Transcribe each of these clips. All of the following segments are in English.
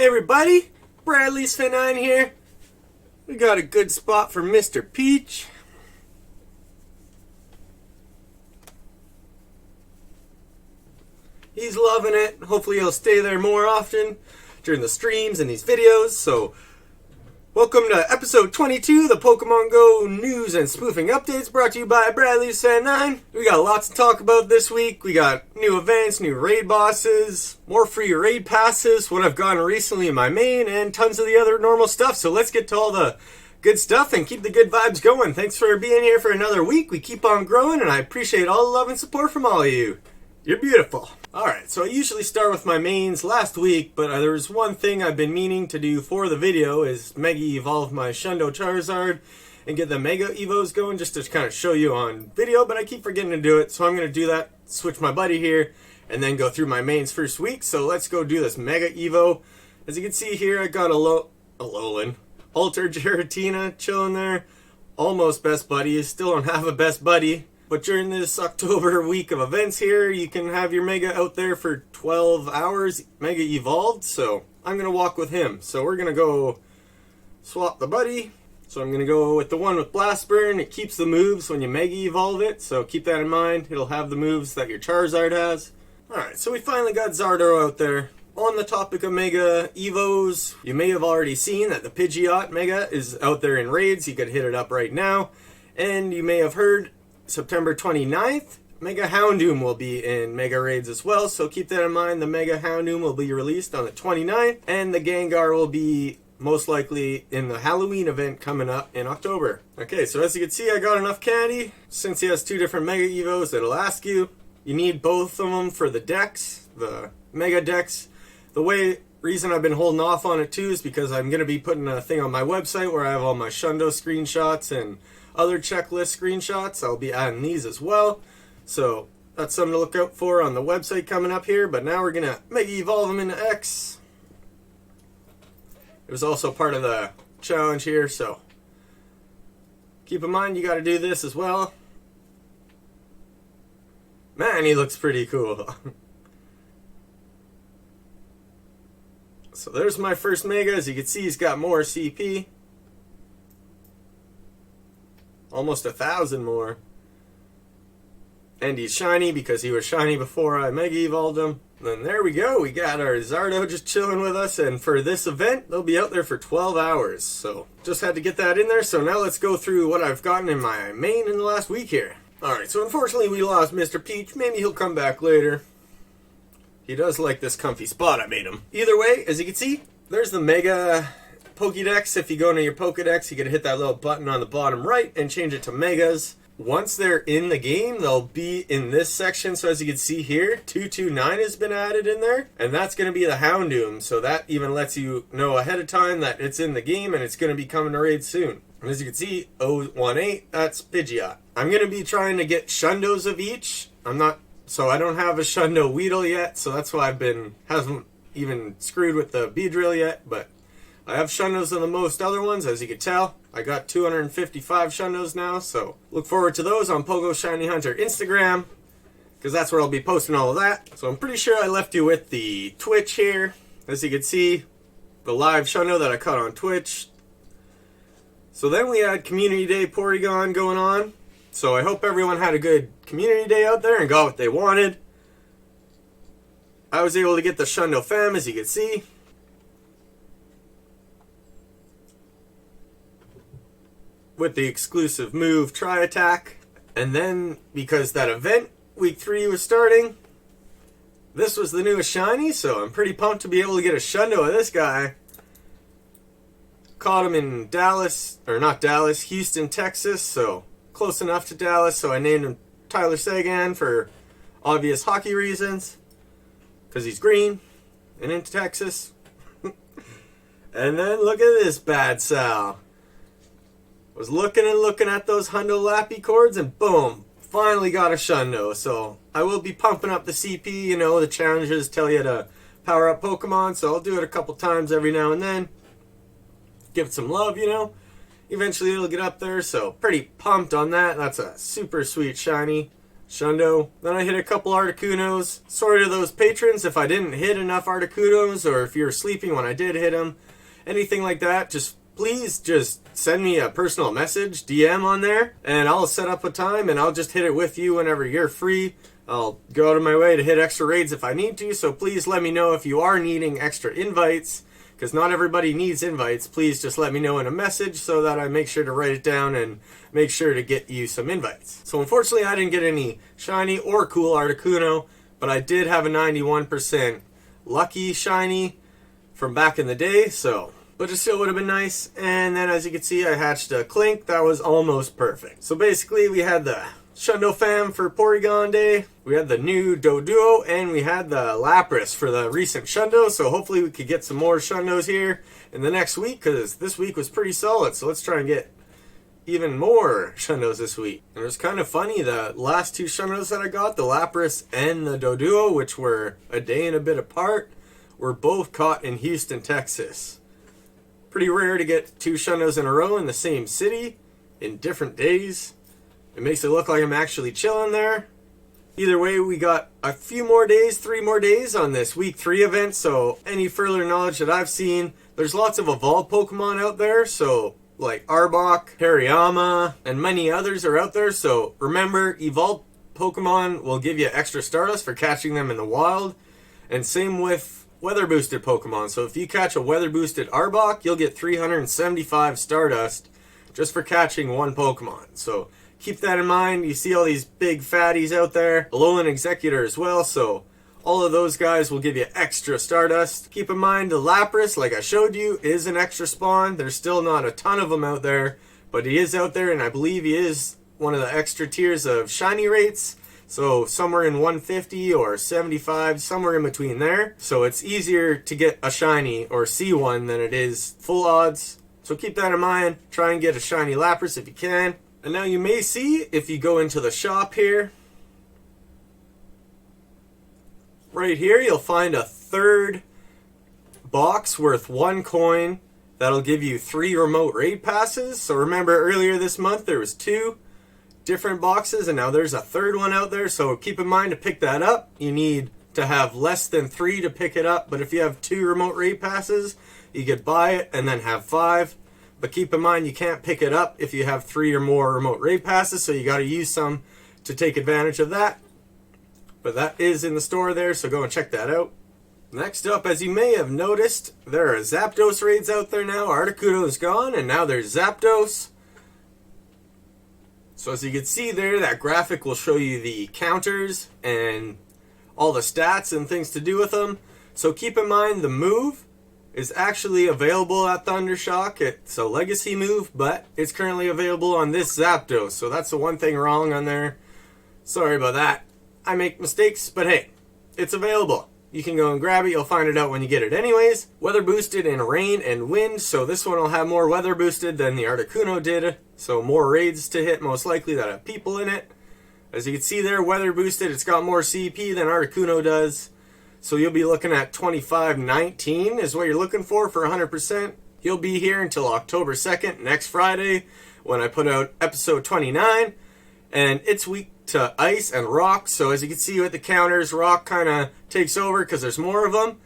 Hey everybody, Bradley's Fin9 here. We got a good spot for Mr. Peach. He's loving it. Hopefully he'll stay there more often during the streams and these videos. So, welcome to episode 22, the Pokemon GO news and spoofing updates brought to you by Bradley's Fin9. We got lots to talk about this week. We got new events, new raid bosses, more free raid passes, what I've gotten recently in my main, and tons of the other normal stuff. So let's get to all the good stuff and keep the good vibes going. Thanks for being here for another week. We keep on growing, and I appreciate all the love and support from all of you. You're beautiful. Alright, so I usually start with my mains last week, but there's one thing I've been meaning to do for the video is Mega Evolve my Shundo Charizard and get the Mega Evos going just to kind of show you on video, but I keep forgetting to do it, so I'm going to do that, switch my buddy here, and then go through my mains first week. So let's go do this Mega Evo. As you can see here, I got a Alolan, Alter Giratina chilling there, almost best buddy, still don't have a best buddy. But during this October week of events here, you can have your Mega out there for 12 hours, Mega Evolved, so I'm going to walk with him. So we're going to go swap the buddy. So I'm going to go with the one with Blast Burn. It keeps the moves when you Mega Evolve it, so keep that in mind. It'll have the moves that your Charizard has. Alright, so we finally got Zapdos out there. On the topic of Mega Evos, you may have already seen that the Pidgeot Mega is out there in raids. You could hit it up right now. And you may have heard September 29th, Mega Houndoom will be in Mega Raids as well, so keep that in mind. The Mega Houndoom will be released on the 29th, and the Gengar will be most likely in the Halloween event coming up in October. Okay, so as you can see, I got enough candy. Since he has two different Mega Evos, it'll ask you. You need both of them for the decks, the Mega decks. The reason I've been holding off on it too is because I'm going to be putting a thing on my website where I have all my Shundo screenshots and other checklist screenshots. I'll be adding these as well. So that's something to look out for on the website coming up here. But now we're going to Mega Evolve them into X. It was also part of the challenge here, so keep in mind you got to do this as well. Man, he looks pretty cool. So there's my first Mega. As you can see, he's got more CP. Almost 1,000 more. And he's shiny because he was shiny before I Mega Evolved him. And then there we go. We got our Zapdos just chilling with us. And for this event, they'll be out there for 12 hours. So just had to get that in there. So now let's go through what I've gotten in my main in the last week here. Alright, so unfortunately we lost Mr. Peach. Maybe he'll come back later. He does like this comfy spot I made him. Either way, as you can see, there's the Mega Pokédex. If you go into your Pokédex, you can hit that little button on the bottom right and change it to Megas. Once they're in the game, they'll be in this section. So as you can see here, 229 has been added in there. And that's going to be the Houndoom. So that even lets you know ahead of time that it's in the game and it's going to be coming to raid soon. And as you can see, 018, that's Pidgeot. I'm going to be trying to get Shundos of each. So I don't have a Shundo Weedle yet. So that's why haven't even screwed with the Beedrill yet. But I have Shundos than the most other ones, as you can tell. I got 255 Shundos now, so look forward to those on Pogo Shiny Hunter Instagram, because that's where I'll be posting all of that. So I'm pretty sure I left you with the Twitch here. As you can see, the live Shundo that I caught on Twitch. So then we had Community Day Porygon going on. So I hope everyone had a good Community Day out there and got what they wanted. I was able to get the Shundo Fam, as you can see. With the exclusive move Tri-Attack. And then, because that event, week 3 was starting, this was the newest shiny, so I'm pretty pumped to be able to get a Shundo of this guy. Caught him in Houston, Texas, so close enough to Dallas, so I named him Tyler Sagan for obvious hockey reasons, because he's green and into Texas. And then look at this bad Sal. Was looking and looking at those Hundo Lappy cords, and boom, finally got a Shundo. So I will be pumping up the CP. You know, the challenges tell you to power up Pokemon, so I'll do it a couple times every now and then. Give it some love, you know. Eventually it'll get up there, so pretty pumped on that. That's a super sweet shiny. Shundo. Then I hit a couple Articunos. Sorry to those patrons if I didn't hit enough Articunos, or if you were sleeping when I did hit them. Anything like that, please just send me a personal message, DM on there, and I'll set up a time and I'll just hit it with you whenever you're free. I'll go out of my way to hit extra raids if I need to, so please let me know if you are needing extra invites, because not everybody needs invites. Please just let me know in a message so that I make sure to write it down and make sure to get you some invites. So unfortunately I didn't get any shiny or cool Articuno, but I did have a 91% lucky shiny from back in the day, but it still would have been nice. And then as you can see, I hatched a Clink that was almost perfect. So basically we had the Shundo fam for Porygon Day, we had the new Doduo, and we had the Lapras for the recent Shundo, so hopefully we could get some more Shundos here in the next week, because this week was pretty solid, so let's try and get even more Shundos this week. And it was kind of funny, the last two Shundos that I got, the Lapras and the Doduo, which were a day and a bit apart, were both caught in Houston, Texas. Pretty rare to get two Shundos in a row in the same city, in different days. It makes it look like I'm actually chilling there. Either way, we got a few more days, 3 more days on this week 3 event, so any further knowledge that I've seen, there's lots of evolved Pokemon out there, so like Arbok, Hariyama, and many others are out there, so remember, evolved Pokemon will give you extra Stardust for catching them in the wild, and same with weather boosted Pokemon. So if you catch a weather boosted Arbok, you'll get 375 Stardust just for catching one Pokemon. So keep that in mind. You see all these big fatties out there, Alolan Executor as well, so all of those guys will give you extra Stardust. Keep in mind the Lapras, like I showed you, is an extra spawn. There's still not a ton of them out there, but he is out there, and I believe he is one of the extra tiers of shiny rates. So somewhere in 150 or 75, somewhere in between there. So it's easier to get a shiny or see one than it is full odds. So keep that in mind. Try and get a shiny Lapras if you can. And now you may see, if you go into the shop here, right here you'll find a third box worth 1 coin that'll give you 3 remote raid passes. So remember earlier this month there was 2 different boxes, and now there's a third one out there, so keep in mind to pick that up. You need to have less than 3 to pick it up, but if you have 2 remote raid passes, you could buy it and then have 5. But keep in mind, you can't pick it up if you have 3 or more remote raid passes, so you got to use some to take advantage of that. But that is in the store there, so go and check that out. Next up, as you may have noticed, there are Zapdos raids out there now. Articuno is gone, and now there's Zapdos. So as you can see there, that graphic will show you the counters and all the stats and things to do with them. So keep in mind, the move is actually available at Thundershock. It's a legacy move, but it's currently available on this Zapdos. So that's the one thing wrong on there. Sorry about that. I make mistakes, but hey, it's available. You can go and grab it. You'll find it out when you get it anyways. Weather boosted in rain and wind, so this one will have more weather boosted than the Articuno did. So more raids to hit, most likely, that have people in it. As you can see there, weather boosted, it's got more CP than Articuno does. So you'll be looking at 2519 is what you're looking for 100%. You'll be here until October 2nd, next Friday, when I put out episode 29. And it's weak to ice and rock, so as you can see with the counters, rock kind of takes over because there's more of them,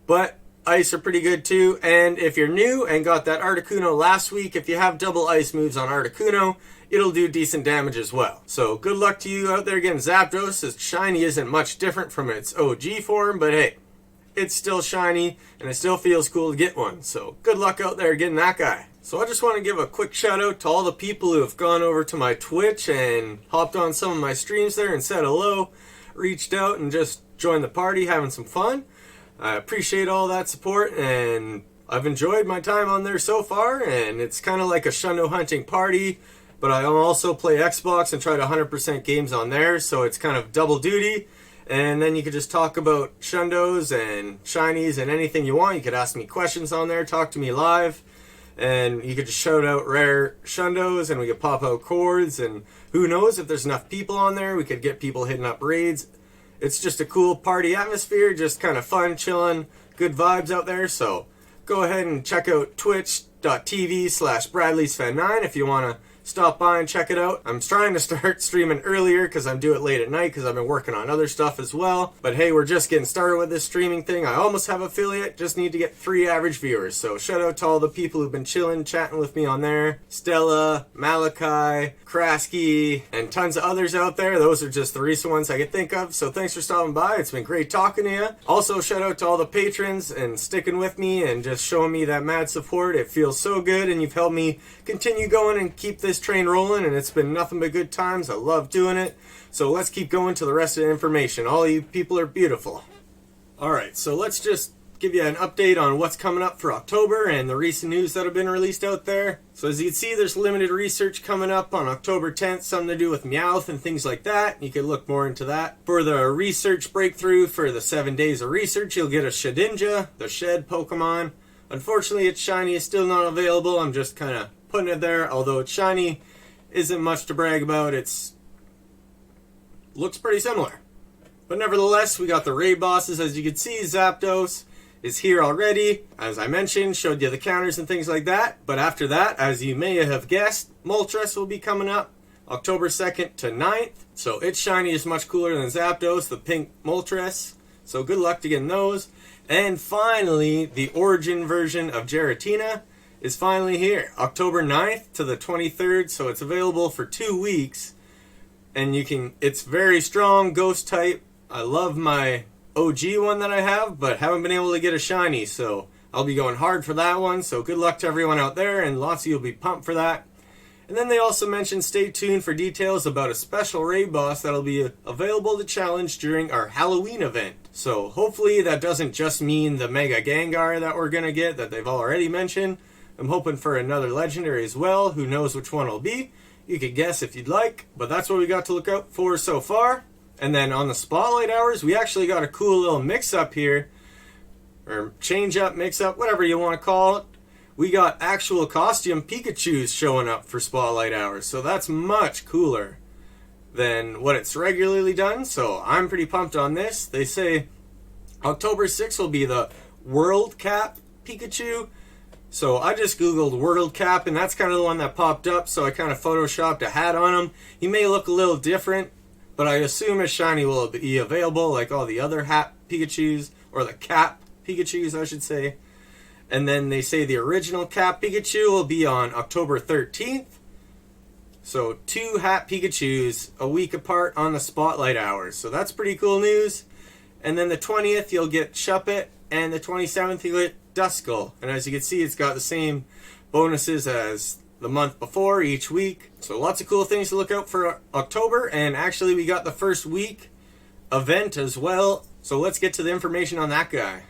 but ice are pretty good too. And if you're new and got that Articuno last week, if you have double ice moves on Articuno, it'll do decent damage as well. So good luck to you out there getting Zapdos. Its shiny isn't much different from its OG form, but hey, it's still shiny and it still feels cool to get one. So good luck out there getting that guy. So I just want to give a quick shout out to all the people who have gone over to my Twitch and hopped on some of my streams there and said hello, reached out and just joined the party, having some fun. I appreciate all that support, and I've enjoyed my time on there so far, and it's kind of like a Shundo hunting party, but I also play Xbox and try to 100% games on there, so it's kind of double duty. And then you could just talk about Shundos and shinies and anything you want. You could ask me questions on there, talk to me live. And you could just shout out rare Shundos, and we could pop out chords, and who knows, if there's enough people on there, we could get people hitting up raids. It's just a cool party atmosphere, just kind of fun, chilling, good vibes out there. So go ahead and check out twitch.tv/Bradley'sFan9 if you want to stop by and check it out. I'm trying to start streaming earlier because I'm due it late at night because I've been working on other stuff as well. But hey, we're just getting started with this streaming thing. I almost have affiliate, just need to get 3 average viewers. So shout out to all the people who've been chilling, chatting with me on there. Stella, Malachi, Krasky, and tons of others out there. Those are just the recent ones I could think of. So thanks for stopping by. It's been great talking to you. Also, shout out to all the patrons and sticking with me and just showing me that mad support. It feels so good, and you've helped me continue going and keep this train rolling, and it's been nothing but good times. I love doing it. So let's keep going to the rest of the information. All you people are beautiful. Alright, so let's just give you an update on what's coming up for October and the recent news that have been released out there. So as you can see, there's limited research coming up on October 10th, something to do with Meowth and things like that. You can look more into that. For the research breakthrough for the 7 days of research, you'll get a Shedinja, the Shed Pokemon. Unfortunately, its shiny is still not available. I'm just kind of putting it there. Although its shiny isn't much to brag about, it's looks pretty similar. But nevertheless, we got the raid bosses. As you can see, Zapdos is here already. As I mentioned, showed you the counters and things like that. But after that, as you may have guessed, Moltres will be coming up October 2nd to 9th. So its shiny is much cooler than Zapdos, the pink Moltres. So good luck to getting those. And finally, the origin version of Giratina is finally here. October 9th to the 23rd, so it's available for 2 weeks. And it's very strong, ghost type. I love my OG one that I have, but haven't been able to get a shiny, so I'll be going hard for that one. So good luck to everyone out there, and lots of you will be pumped for that. And then they also mentioned stay tuned for details about a special raid boss that'll be available to challenge during our Halloween event. So hopefully that doesn't just mean the Mega Gengar that we're going to get that they've already mentioned. I'm hoping for another legendary as well. Who knows which one it'll be. You could guess if you'd like, but that's what we got to look out for so far. And then on the Spotlight Hours, we actually got a cool little mix-up here. Or change-up, mix-up, whatever you want to call it. We got actual costume Pikachus showing up for Spotlight Hours, so that's much cooler than what it's regularly done, so I'm pretty pumped on this. They say October 6th will be the World Cap Pikachu, so I just googled World Cap, and that's kind of the one that popped up, so I kind of photoshopped a hat on him. He may look a little different, but I assume his shiny will be available like all the other hat Pikachus, or the Cap Pikachus, I should say. And then they say the original Cap Pikachu will be on October 13th. So 2 hat Pikachus a week apart on the Spotlight Hours. So that's pretty cool news. And then the 20th you'll get Shuppet, and the 27th you'll get Duskull. And as you can see, it's got the same bonuses as the month before each week. So lots of cool things to look out for October. And actually we got the first week event as well. So let's get to the information on that guy.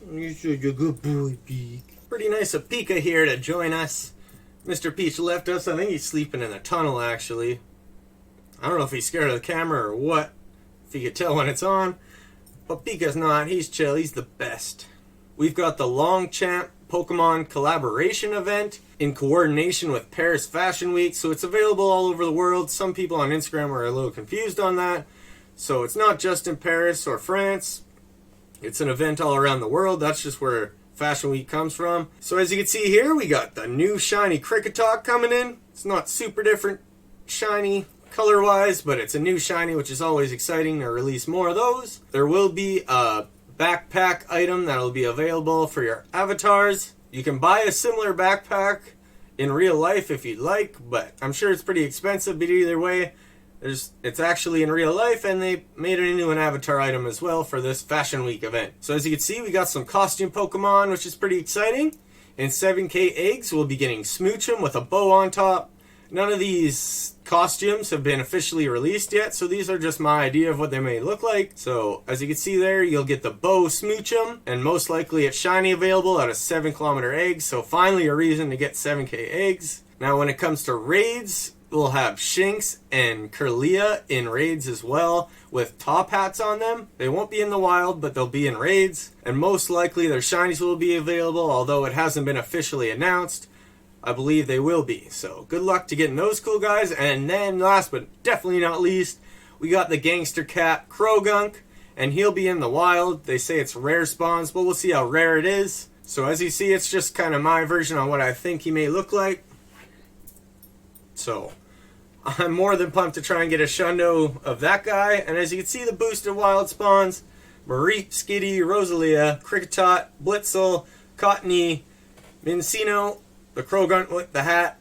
You're such a good boy, Peach. Pretty nice of Pika here to join us. Mr. Peach left us. I think he's sleeping in the tunnel, actually. I don't know if he's scared of the camera or what. If you could tell when it's on. But Pika's not. He's chill. He's the best. We've got the Longchamp Pokemon collaboration event in coordination with Paris Fashion Week. So it's available all over the world. Some people on Instagram are a little confused on that. So it's not just in Paris or France. It's an event all around the world. That's just where Fashion Week comes from. So as you can see here, we got the new shiny Kricketok coming in. It's not super different shiny color-wise, but it's a new shiny, which is always exciting to release more of those. There will be a backpack item that will be available for your avatars. You can buy a similar backpack in real life if you'd like, but I'm sure it's pretty expensive, but either way, it's actually in real life, and they made it into an avatar item as well for this Fashion Week event. So as you can see, we got some costume Pokemon, which is pretty exciting. In 7K eggs, we'll be getting Smoochum with a bow on top. None of these costumes have been officially released yet, so these are just my idea of what they may look like. So as you can see there, you'll get the bow Smoochum, and most likely it's shiny available out of 7-kilometer eggs, so finally a reason to get 7K eggs. Now when it comes to raids, we'll have Shinx and Kirlia in raids as well, with top hats on them. They won't be in the wild, but they'll be in raids. And most likely their shinies will be available, although it hasn't been officially announced. I believe they will be. So good luck to getting those cool guys. And then last but definitely not least, we got the Gangster Cat Krogunk, and he'll be in the wild. They say it's rare spawns, but we'll see how rare it is. So as you see, it's just kind of my version on what I think he may look like. So I'm more than pumped to try and get a Shundo of that guy. And as you can see, the boosted wild spawns: Mareep, Skitty, Rosalia, Kricketot, Blitzel, Cottony, Mincino, the Croagunk with the hat,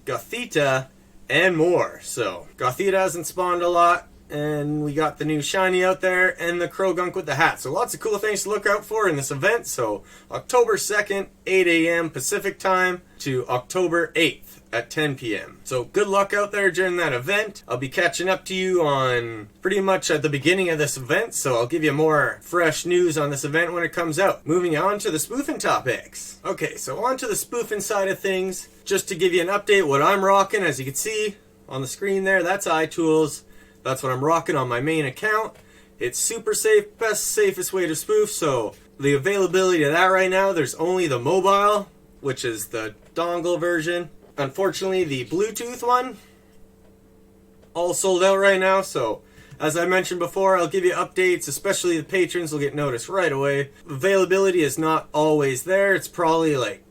Gothita, and more. So Gothita hasn't spawned a lot, and we got the new shiny out there, and the Croagunk with the hat. So lots of cool things to look out for in this event. So October 2nd, 8 a.m. Pacific time to October 8th at 10 p.m. So good luck out there during that event. I'll be catching up to you on pretty much at the beginning of this event, so I'll give you more fresh news on this event when it comes out. Moving on to the spoofing topics. Okay, so on to the spoofing side of things. Just to give you an update, what I'm rocking, as you can see on the screen there, that's iTools. That's what I'm rocking on my main account. It's super safe, safest way to spoof. So the availability of that right now, there's only the mobile, which is the dongle version. Unfortunately, the Bluetooth one, all sold out right now. So as I mentioned before, I'll give you updates, especially the patrons will get noticed right away. Availability is not always there. It's probably like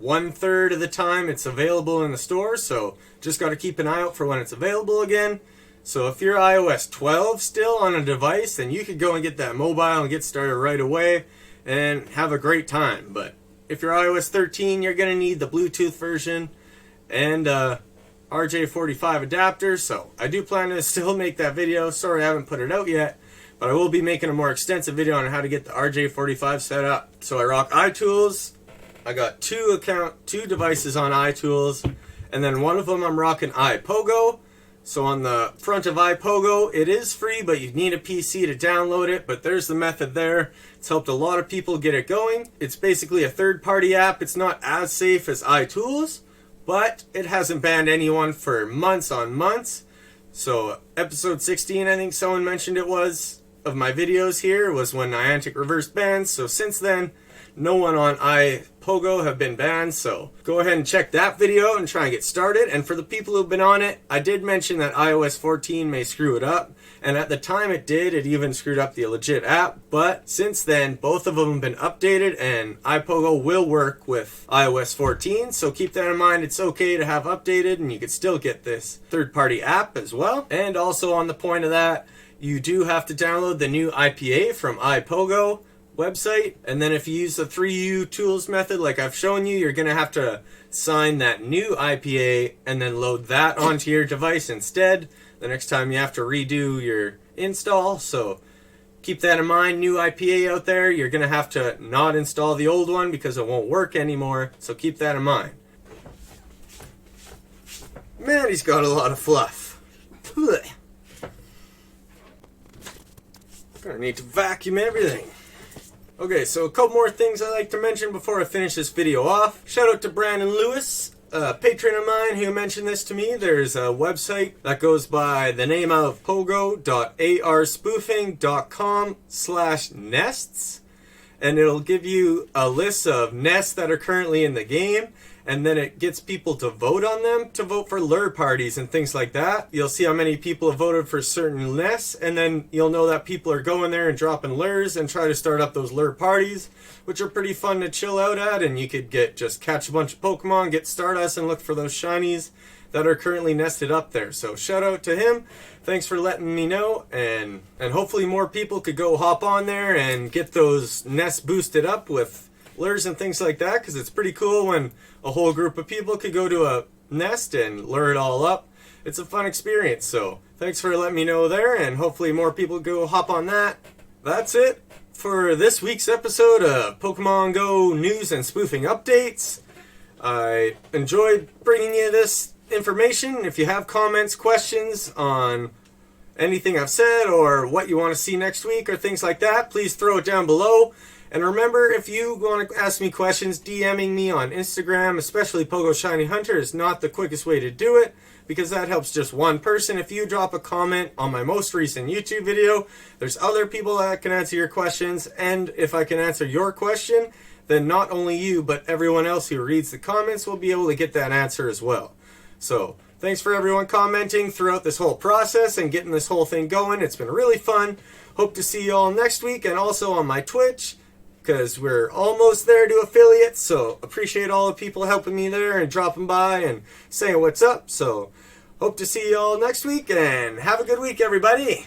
1/3 of the time it's available in the store. So just got to keep an eye out for when it's available again. So if you're iOS 12 still on a device, then you could go and get that mobile and get started right away and have a great time. But if you're iOS 13, you're going to need the Bluetooth version and RJ45 adapter. So I do plan to still make that video. Sorry I haven't put it out yet, but I will be making a more extensive video on how to get the RJ45 set up. So I rock iTools. I got two devices on iTools, and then one of them I'm rocking iPOGO. So on the front of iPOGO, it is free, but you need a PC to download it. But there's the method there. It's helped a lot of people get it going. It's basically a third-party app. It's not as safe as iTools, but it hasn't banned anyone for months on months. So episode 16, I think someone mentioned it was, of my videos here, was when Niantic reversed bans. So since then, no one on iPOGO have been banned, so go ahead and check that video and try and get started. And for the people who've been on it, I did mention that iOS 14 may screw it up, and at the time it did. It even screwed up the legit app, but since then both of them have been updated, and iPOGO will work with iOS 14, so keep that in mind. It's okay to have updated, and you can still get this third-party app as well. And also on the point of that, you do have to download the new IPA from iPOGO website, and then if you use the 3U tools method like I've shown you, you're going to have to sign that new IPA and then load that onto your device instead the next time you have to redo your install. So keep that in mind. New IPA out there, you're going to have to not install the old one because it won't work anymore, so keep that in mind. Man, he's got a lot of fluff. Gonna need to vacuum everything. Okay, so a couple more things I'd like to mention before I finish this video off. Shout out to Brandon Lewis, a patron of mine who mentioned this to me. There's a website that goes by the name of pogo.arspoofing.com/nests, and it'll give you a list of nests that are currently in the game, and then it gets people to vote on them, to vote for lure parties and things like that. You'll see how many people have voted for certain nests, and then you'll know that people are going there and dropping lures and try to start up those lure parties, which are pretty fun to chill out at, and you could just catch a bunch of Pokemon, get Stardust, and look for those shinies that are currently nested up there. So shout out to him. Thanks for letting me know, and hopefully more people could go hop on there and get those nests boosted up with lures and things like that, because it's pretty cool when a whole group of people could go to a nest and lure it all up. It's a fun experience, so thanks for letting me know there, and hopefully more people go hop on that. That's it for this week's episode of Pokemon Go news and spoofing updates. I enjoyed bringing you this information. If you have comments, questions on anything I've said, or what you want to see next week or things like that, please throw it down below. And remember, if you want to ask me questions, DMing me on Instagram, especially Pogo Shiny Hunter, is not the quickest way to do it, because that helps just one person. If you drop a comment on my most recent YouTube video, there's other people that can answer your questions, and if I can answer your question, then not only you, but everyone else who reads the comments will be able to get that answer as well. So thanks for everyone commenting throughout this whole process and getting this whole thing going. It's been really fun. Hope to see you all next week, and also on my Twitch. because we're almost there to affiliates. So appreciate all the people helping me there and dropping by and saying what's up. So hope to see you all next week, and have a good week, everybody.